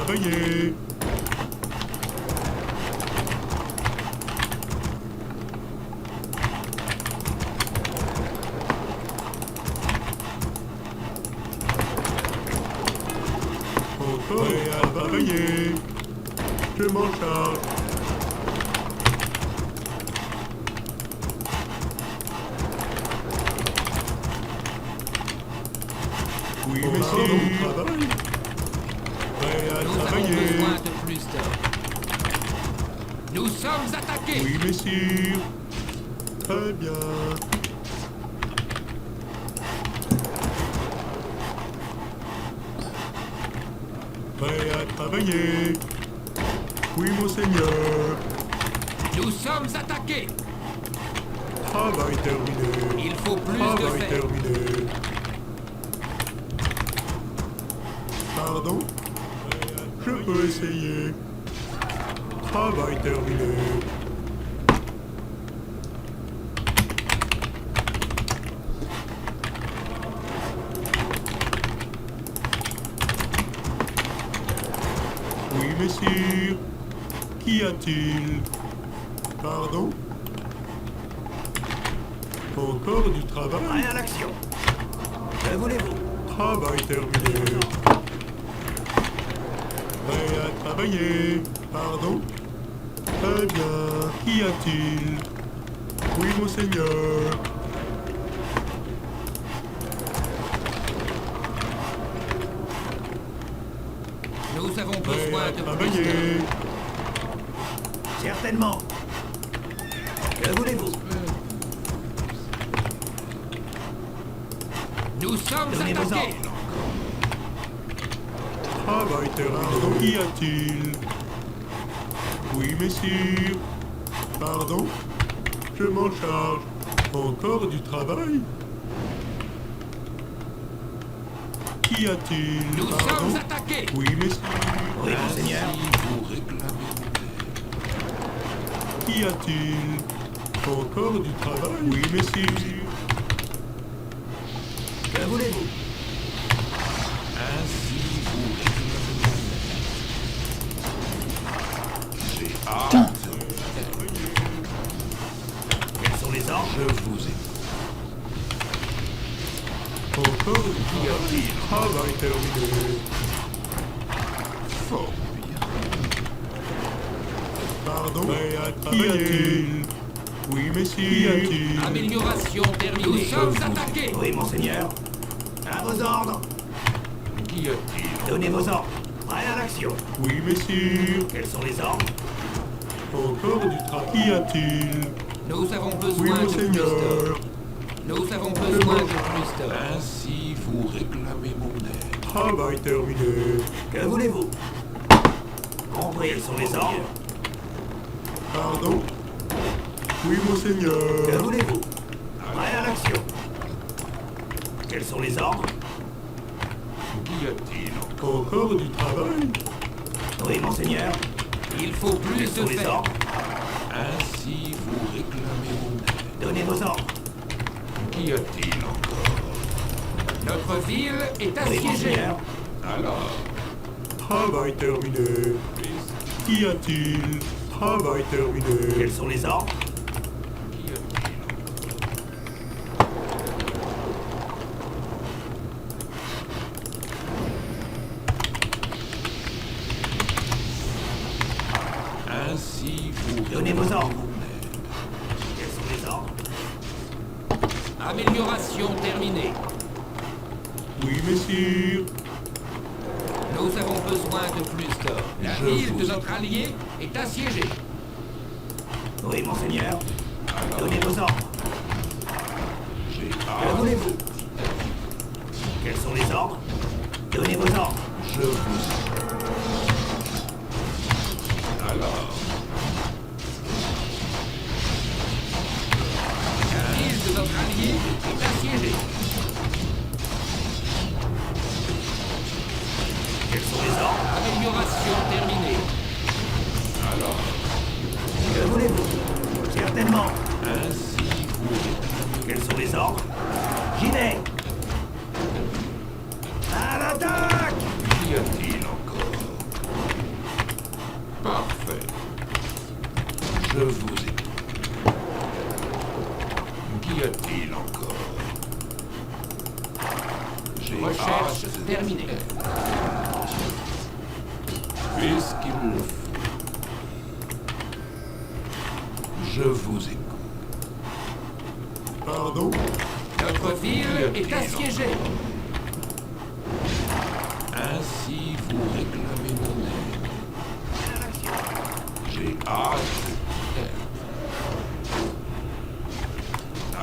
travailler. Encore prêt à travailler. Je m'en charge. Oui, messieurs. Travail. Prêt à Nous avons travailler. besoin de plus d'hommes. Nous sommes attaqués. Oui, messieurs. Très bien. Prêt à travailler. Oui, monseigneur. Nous sommes attaqués. Travail terminé. Il faut plus de Travail fer. terminé. Pardon? Je peux essayer. Travail terminé. Oui, messieurs. Qu'y a-t-il? Pardon? Encore du travail? Prêt à l'action. Que voulez-vous? Travail terminé. Prêt à travailler. Pardon? Très bien. Qu'y a-t-il? Oui, monseigneur. Nous avons Prêt besoin à de plus travailler. d'hommes. Certainement. Que voulez-vous? Nous sommes Donnez vos attaqués. ordres. Travail terminé. Qu'y a-t-il? Oui, messieurs. Pardon? Je m'en charge. Encore du travail? Qu'y a-t-il? Nous Pardon? sommes attaqués. Oui, messieurs. Oui, monseigneur. Qu'y a-t-il? Encore du travail? Oui, messieurs. Que voulez-vous? Quels sont les ordres? Encore du travail? Travail terminé. Pardon? Prêt à travailler. Oui, messieurs. Qu'y a-t-il? Amélioration terminée. Nous sommes attaqués. Oui, monseigneur. À vos ordres. Donnez vos ordres. Prêt à l'action. Oui, messieurs. Quels sont les ordres? Encore du travail? Qu'y a-t-il? Nous avons Oui, besoin de plus d'hommes. monseigneur. Nous avons besoin de plus d'hommes. Ainsi vous réclamez mon aide. Travail terminé. Que voulez-vous? Compris. Quels sont les ordres? Pardon? Oui, Que monseigneur. voulez-vous? Prêt à l'action. Quels sont les ordres? Qu'y a-t-il encore? Encore du travail? Oui, monseigneur. Il faut plus Quels de sont les fer. ordres? Ainsi vous réclamez mon aide. Donnez vos ordres. Qu'y a-t-il encore? Notre ville est Oui, assiégée. monseigneur. Alors, Travail terminé. Qu'y a-t-il? Travail terminé. Quels sont les ordres? qu'y a-t-il encore? Ainsi vous Donnez vos ordres. mon aide. Quels sont les ordres? Amélioration terminée. Oui, messieurs. Nous avons besoin de plus d'hommes. La Je ville vous de notre allié est assiégée. Oui, monseigneur. Donnez vos ordres. J'ai Que hâte. voulez-vous? Quels sont les ordres? Donnez vos ordres. Je vous alors, La ville de notre allié est assiégée. Quels sont les ordres? Amélioration terminée. alors, Que voulez-vous? Certainement. ainsi vous réclamez. Quels sont les ordres? J'y vais. À l'attaque! Qu'y a-t-il encore? Je vous écoute. Qu'y a-t-il encore? J'ai Recherche hâte terminée. Fais ce qu'il le faut. Je vous écoute. Pardon? Notre ville est assiégée. Ainsi vous réclamez mon aide. J'ai hâte de faire.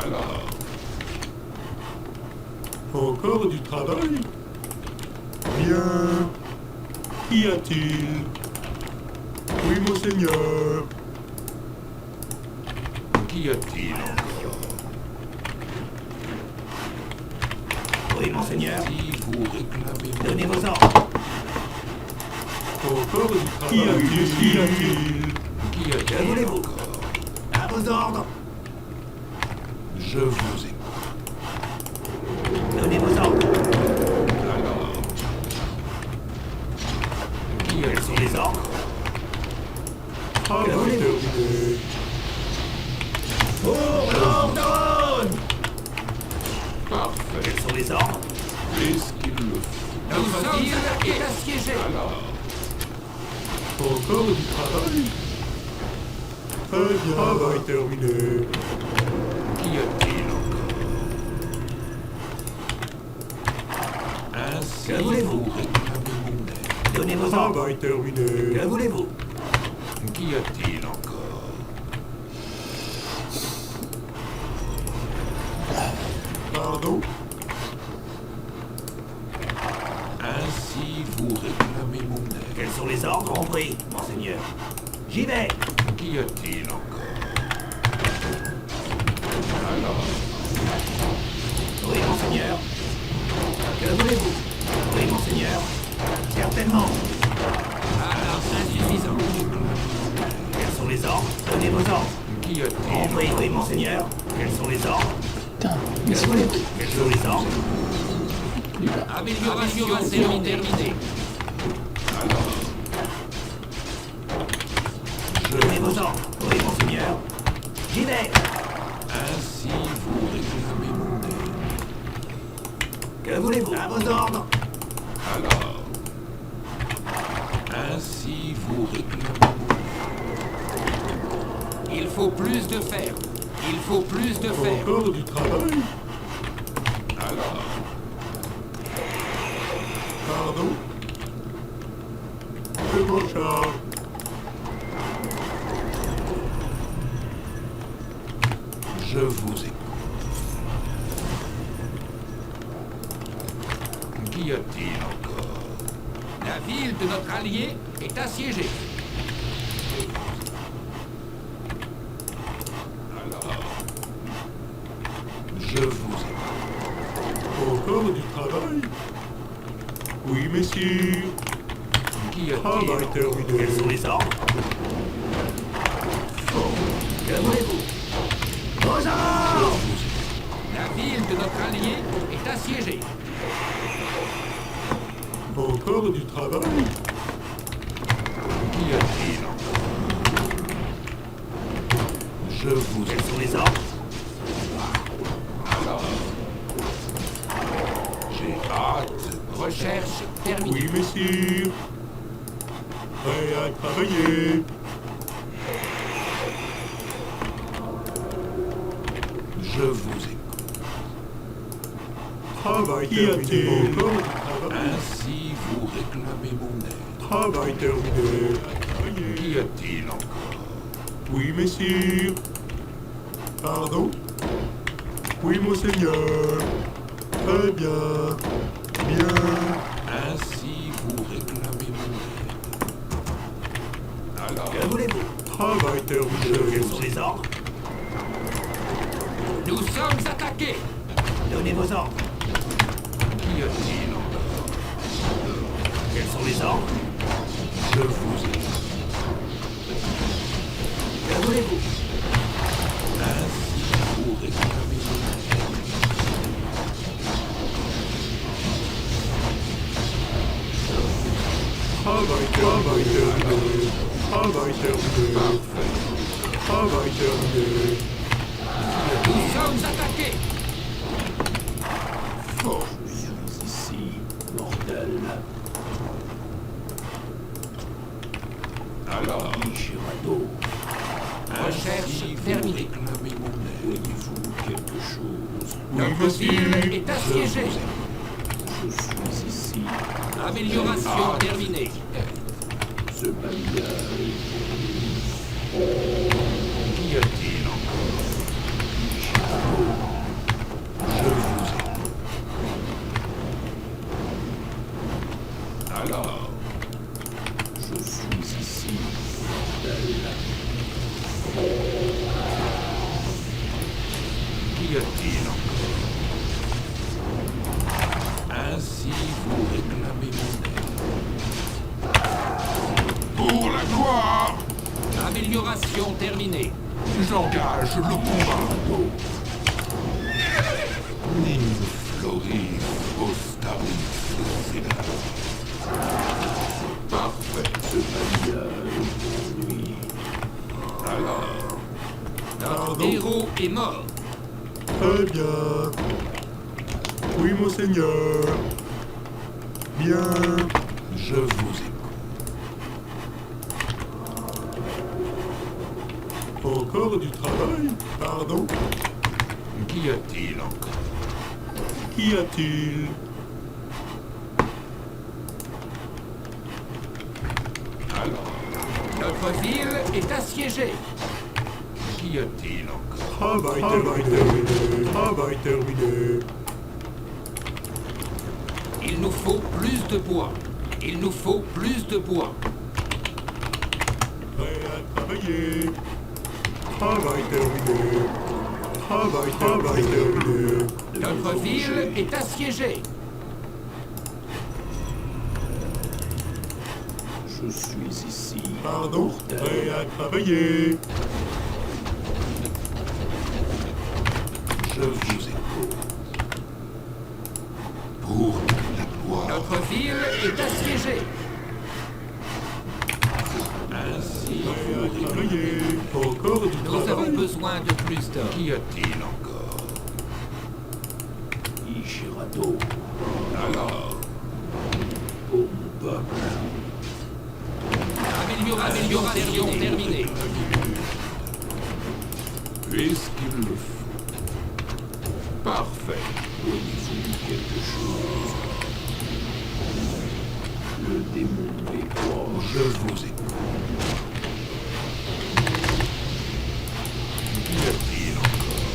Alors, Encore du travail? Bien. Qu'y a-t-il? Oui, monseigneur. qu'y a-t-il encore? Oui, monseigneur. Si vous réclamez mon Donnez vos ordres. Encore du travail? Qu'y a-t-il? Qu'y a-t-il? Qu'y Que a-t-il voulez-vous? encore? À vos ordres. Je vous écoute. Donnez vos ordres. Alors, qu'y Quels sont les ordres? Travail terminé. Pour l'ordre! Parfait. Quels sont les ordres? Fais ce qu'il le faut. Notre ville est assiégée. Alors, Encore du travail? Très bien. Travail terminé. qu'y a-t-il encore? Ainsi Que voulez-vous? vous réclamez mon aide. Donnez vos ordres. Travail terminé. Que voulez-vous? Qu'y a-t-il encore? Pardon? Ainsi vous réclamez mon aide. Quels sont les ordres? Compris, monseigneur. J'y vais. Qu'y a-t-il encore? Alors, Oui, monseigneur. Que voulez-vous? Oui, monseigneur. Certainement. Alors, insuffisant. Quels sont les ordres? Donnez vos ordres. qu'y a-t-il? Compris, oui, monseigneur. Quels sont les ordres? Que voulez-vous? Quels sont les ordres? Amélioration terminée. Donnez vos ordres. Oui, monseigneur. J'y vais. Ainsi vous réclamez mon aide. Que voulez-vous? À vos ordres. Alors, ainsi vous réclamez mon aide. Il faut plus de fer. Il faut plus de fer. Encore du travail? Alors, Pardon? Je m'en charge. je vous écoute. Qu'y a-t-il encore? La ville de notre allié est assiégée. Alors, je vous écoute. Encore du travail? Oui, messieurs. Qu'y a-t-il Travail encore? terminé. Quels sont les ordres? Que voulez-vous? Vos ordres! Je vous écoute. La ville de notre allié est assiégée. Encore du travail? Qu'y a-t-il encore? Je vous Quels écoute. sont les ordres? Alors, j'ai hâte. Recherche terminée. Oui, messieurs. Prêt à travailler. Je vous écoute. Travail terminé. Encore du travail? Ainsi vous réclamez mon aide. Travail terminé. Qu'y a-t-il encore? Oui, messieurs. Pardon? Oui, monseigneur. Très bien. Bien. Ainsi vous réclamez mon aide. Alors, Que voulez-vous? Travail terminé. Quels sont les ordres? Nous sommes attaqués. Donnez vos ordres. qu'y a-t-il encore? Quels sont les ordres? Je vous écoute. Que voulez-vous? Ainsi vous réclamez mon aide. Travail terminé. Travail terminé. Parfait. Travail terminé. Nous sommes attaqués. Fort bien. Ici, mortel. Alors, Girado, Recherche ainsi vous terminée. réclamez mon aide. Voyez-vous quelque chose? Notre monsieur. ville est assiégée. Je suis ici. Amélioration terminée. Ce bailliage. Qu'y a-t-il encore? Je vous écoute. Alors, je suis ici, bordel. Qu'y a-t-il encore? Ainsi vous réclamez mon aide. Pour la gloire! Amélioration terminée. J'engage le combat. Nim Floris Ostaris Sénat. Parfait, ce bailliage m'ennuie. Alors, Notre héros est mort. Très bien. Oui, monseigneur. Bien. je vous écoute. Encore du travail? Pardon? Qu'y a-t-il encore? Qu'y a-t-il? Alors, Notre ville est assiégée. qu'y a-t-il encore? Travail terminé. Travail terminé. Il nous faut plus de bois. Il nous faut plus de bois. Prêt à travailler. Travail terminé. Travail terminé. Notre ville est assiégée. Je suis ici. Pardon? Prêt à travailler. Je vous écoute. Pour la gloire. Notre ville est assiégée. Ainsi Prêt à vous travailler. Encore du Nous avons travail. besoin de plus d'hommes. Qu'y a-t-il encore? Ishirado. Alors, pour mon peuple, Amélioration terminée. puisqu'il le faut. Parfait. Voyez-vous quelque chose? Le démon est proche. Je vous écoute. Qu'y a-t-il encore?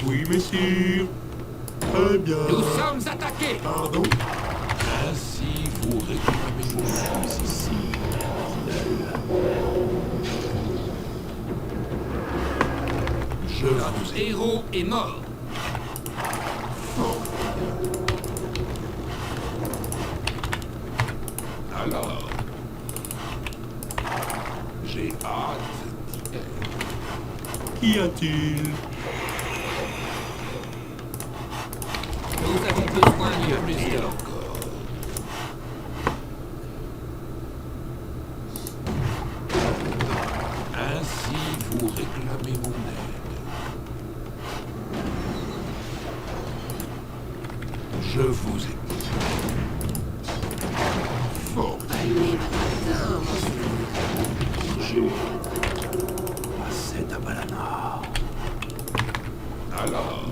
Oui, messire. Très bien. Nous sommes attaqués. Pardon? Ainsi vous réclamez mon aide. Ici, je Notre vous ai. héros est mort. Alors, j'ai hâte d'y être. Qu'y a-t-il? Nous avons besoin de plus Et d'hommes. encore. Ainsi vous réclamez mon aide. Je vous écoute. Fort. J'ai assez d'Abalana. Alors,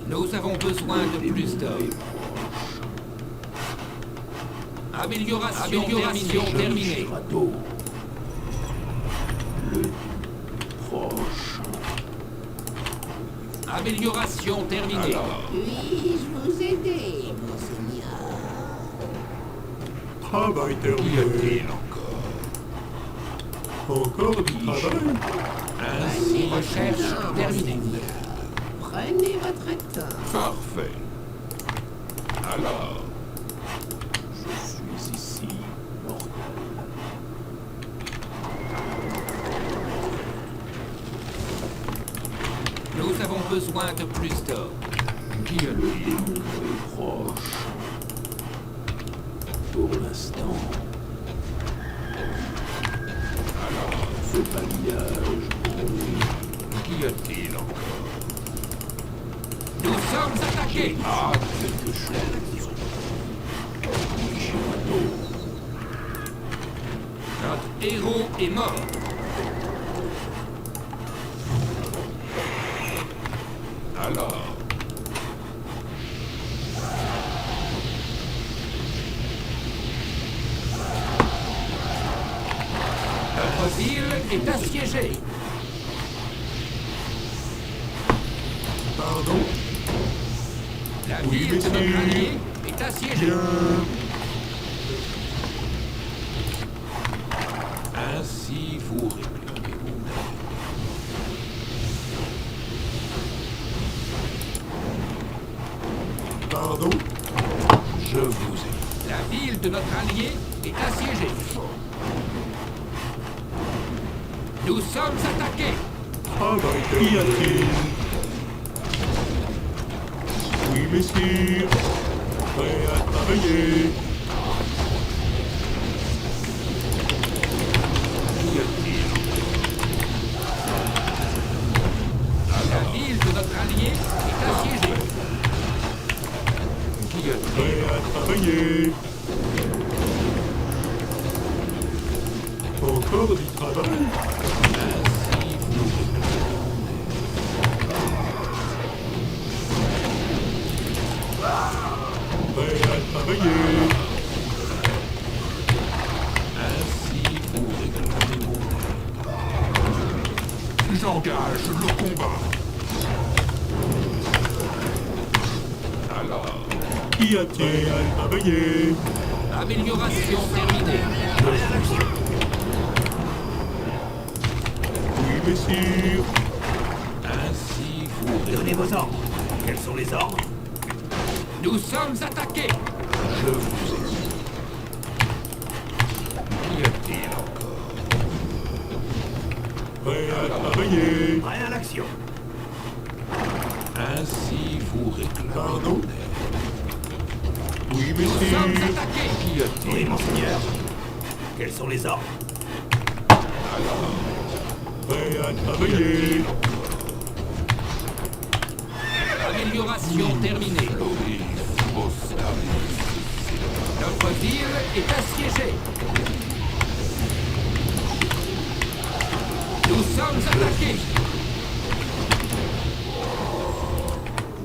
Nous avons besoin de plus d'hommes. Amélioration terminée. Girado. Le proche. Amélioration terminée. Alors, Puis-je vous aider, monseigneur? Travail qu'y terminé. a-t-il encore? Encore du travail? Ainsi, Recherche terminée. Prenez votre temps. parfait. Alors, je suis ici, mortel. Nous avons besoin de plus d'hommes. Qui a le démon est proche? pour l'instant. Alors, ce balayage pour lui. Qu'y a-t-il encore? Nous sommes attaqués. Ah, quelque chose. Ishimoto. Notre héros est mort. Alors, Notre ville est assiégée. Pardon? La Oui, ville de monsieur. notre allié est assiégée. Bien. ainsi vous réclamez mon aide. Pardon? Je vous ai. La ville de notre allié est assiégée. Nous sommes attaqués. Travail. Qu'y a-t-il? Oui, messieurs. Prêt à travailler. Qu'y a-t-il? La ville de notre allié est assiégée. Qu'y a-t-il? Prêt à travailler. Encore du travail? Ainsi vous réclamez mon aide. Prêt à travailler. Ainsi vous réclamez mon aide. J'engage le combat. Alors, Qu'y a-t-il? Prêt à travailler. Amélioration terminée. Oui, messieurs. ainsi vous réclamez. Donnez vos ordres. Quels sont les ordres? Nous sommes attaqués. Je vous ai dit. Qu'y a-t-il encore? Prêt à travailler. Prêt à l'action. Ainsi vous réclamez Pardon? mon aide. Oui, Nous sommes messieurs. attaqués. Qu'y Oui, a-t-il? monseigneur. Quels sont les ordres? Prêt à travailler. Amélioration terminée. Notre ville est assiégée. Nous sommes attaqués.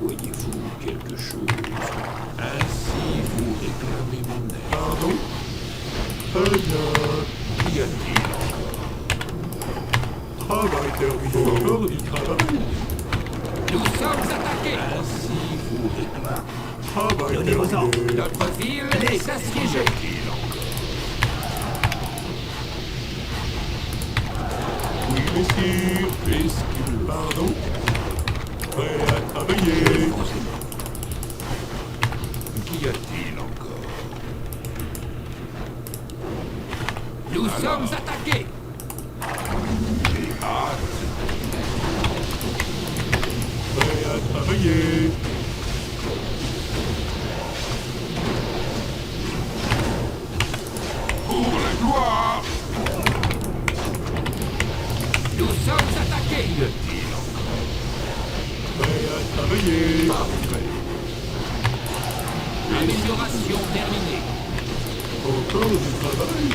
Voyez-vous quelque chose? Ainsi vous réclamez mon aide. Pardon? Très bien. Qu'y a-t-il encore? Travail terminé. Encore du travail. Nous sommes attaqués. Ainsi vous réclamez. Travail Donnez vos ordres. terminé. Notre ville est assiégée. Oui, messieurs. Puisqu'il le Pardon? Prêt à travailler. Qu'y a-t-il encore? Nous sommes attaqués. J'ai hâte. Prêt à travailler. Pour la gloire! Nous sommes attaqués. Qu'y a-t-il encore? Prêt à travailler. Parfait. Amélioration terminée. Encore du travail.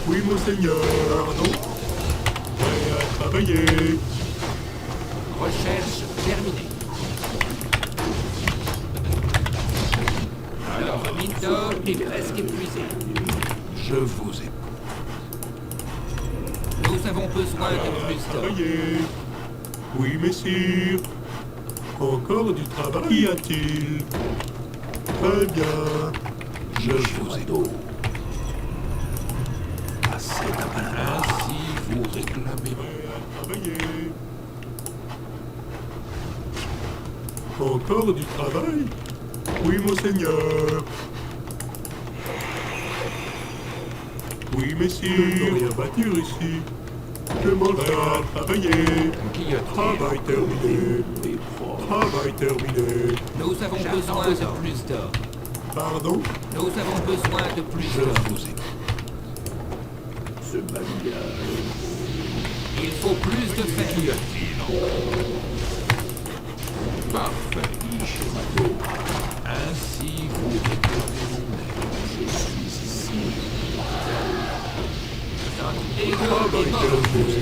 Oui, monseigneur. Pardon? Prêt à travailler. Recherche terminée. Notre mine d'or est presque épuisée. Je vous écoute. Nous avons besoin de plus d'or. Travailler. Oui, messieurs. Encore du travail. Qu'y a-t-il? Très bien. Je vous écoute. Assez d'appareil. Ainsi vous réclamez. Prêt à travailler. Encore du travail? Oui, monseigneur. Oui, messieurs. Je ne peux rien bâtir ici. Je m'en vais à travailler. Qu'y a-t-il? Travail terminé. Et Travail terminé. Nous avons besoin de plus d'or. Pardon? Nous avons besoin de plus Je d'or. vous écoute. Ce babillage. Il faut plus de Qu'y fer. a-t-il encore? Parfait, Ishimado. Ainsi vous réclamez mon aide. Je suis ici. Et le Travail est mort. terminé.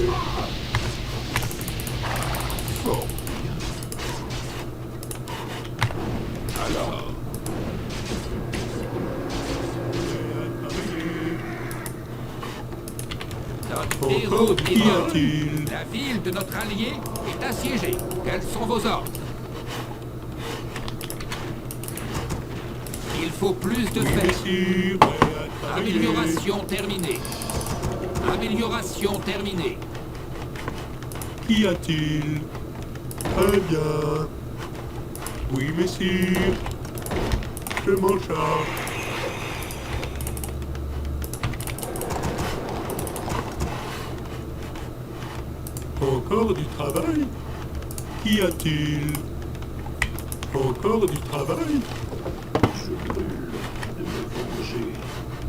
Fort bien. Alors, Notre héros Encore est qu'y mort. a-t-il? La ville de notre allié est assiégée. Quels sont vos ordres? Il faut plus de fer. Messire, prêt à travailler. Amélioration terminée. Amélioration terminée. Qu'y a-t-il? Très bien. Oui, messire. Je m'en charge. Encore du travail? Qu'y a-t-il? Encore du travail? je brûle de me venger.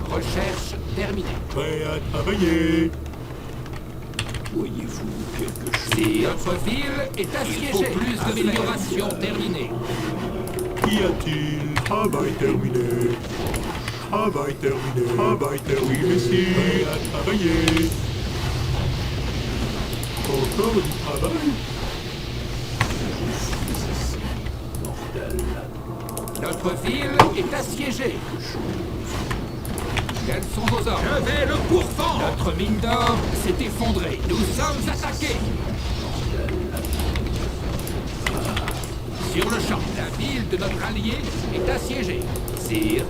Recherche terminée. Prêt à travailler. Voyez-vous quelque chose? Si notre ville est assiégée. Il faut plus d'amélioration terminée. Qu'y a-t-il? Travail terminé. Travail terminé. Travail terminé. Oui, messire. Prêt à travailler. Encore du travail? Mortel. Notre ville est assiégée. Quels sont vos ordres? Je vais le pourfendre. Notre mine d'or s'est effondrée. Nous sommes attaqués. Sur le champ, la ville de notre allié est assiégée. Sire.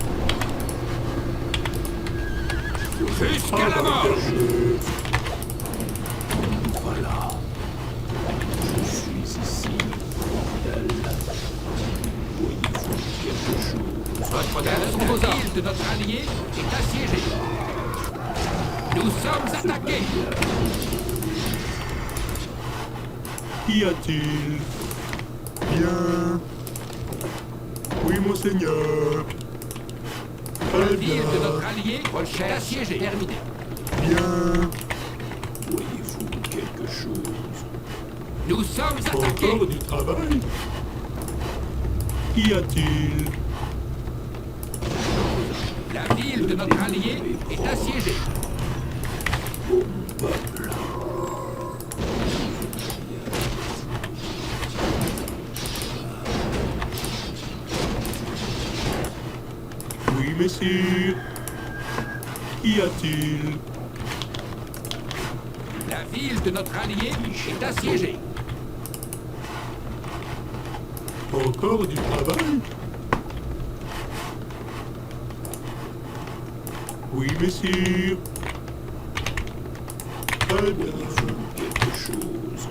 Jusqu'à la mort. Voilà. Je suis ici. Mortel. Voyez-vous quelque chose? La ville de notre allié est assiégée. Nous sommes attaqués. Qu'y a-t-il? Bien. Oui, monseigneur. La Très ville bien. de notre allié est assiégée. Terminé. Bien. Voyez-vous quelque chose? Nous sommes attaqués. Encore du travail? Qu'y a-t-il? La ville de notre allié est assiégée. Peuple. Oui, messire. Qu'y a-t-il? La ville de notre allié est assiégée. Encore du travail? Oui, messire. Très bien. Quelque chose.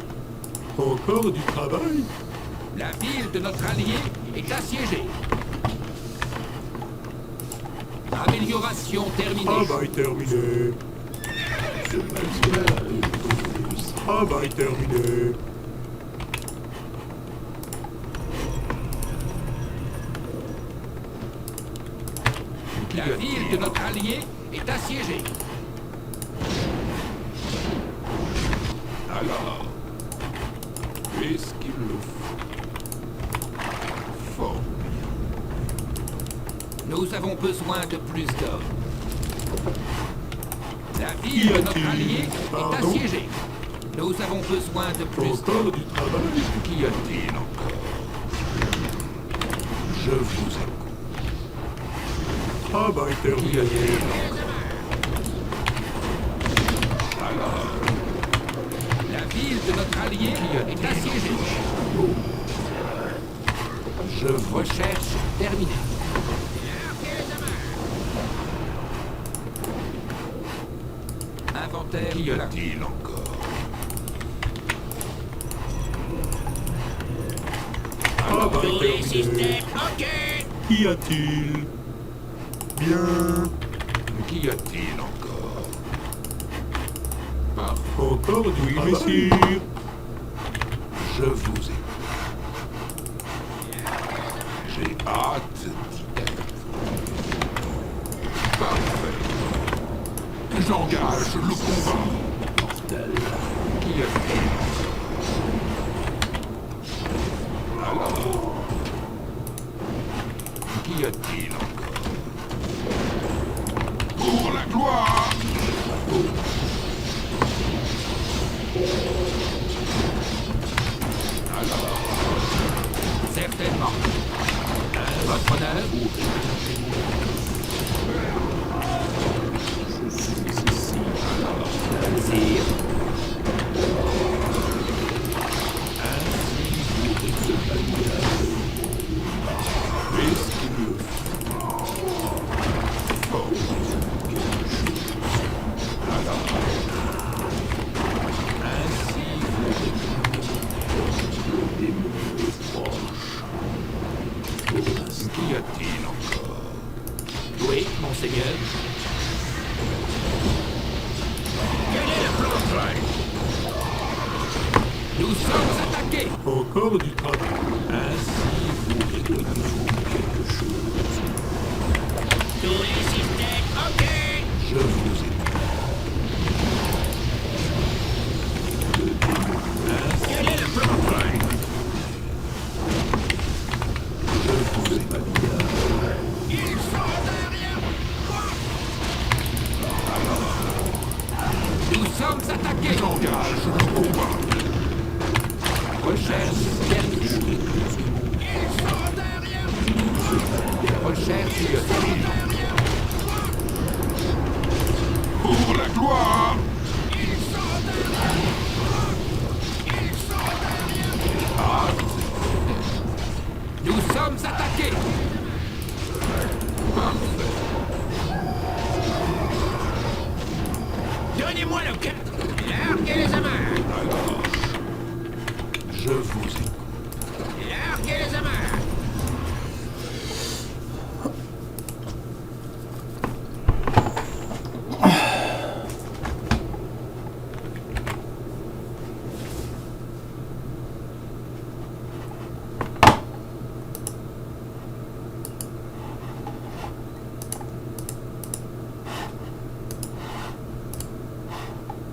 Encore du travail? La ville de notre allié est assiégée. Amélioration terminée. Travail terminé. Ce babillage. Travail terminé. La ville de notre allié est assiégée. Alors, qu'est-ce qu'il nous faut? Fort bien. Nous avons besoin de plus d'hommes. La Qu'y ville de notre a-t-il? allié est Pardon? assiégée. Nous avons besoin de plus d'hommes. Encore du travail? Qu'y a-t-il encore? Je vous écoute. Travail Qu'y terminé. a-t-il encore? Alors, La ville de notre allié est assiégée. je vous Recherche terminée. Inventaire Qu'y de la... a-t-il encore? Travail terminé. Qu'y a-t-il? Bien. Qu'y a-t-il encore? Parfait. Encore du travail? Messire. Je vous écoute. Hâte d'y être. Parfait. J'engage le combat. Mortel. Qui a-t-il? Alors. Qu'y a-t-il encore? Pour la gloire! Alors, Certainement. Votre honneur? je suis ici. Alors, Sire. ainsi vous réclamez. Est-ce qu'il le faut? Quelque chose. Alors, ainsi vous réclamez. Le démon est proche. Qu'y a-t-il encore? Oui, monseigneur. Quel est le plan de travail? Nous sommes attaqués. Encore du travail. Ainsi vous réclamez-vous quelque chose? Tous les systèmes, ok! Je vous ai Quel est le plan de travail? Je vous ai pas bien. Ils sont derrière moi! Nous sommes attaqués. J'engage le combat. Recherche quelque chose. Ils sont derrière Recherche lieutenant. Pour la gloire! Nous sommes attaqués. Parfait. Donnez-moi le cap! Larguez les amarres! Alors, je vous écoute. Larguez les amarres!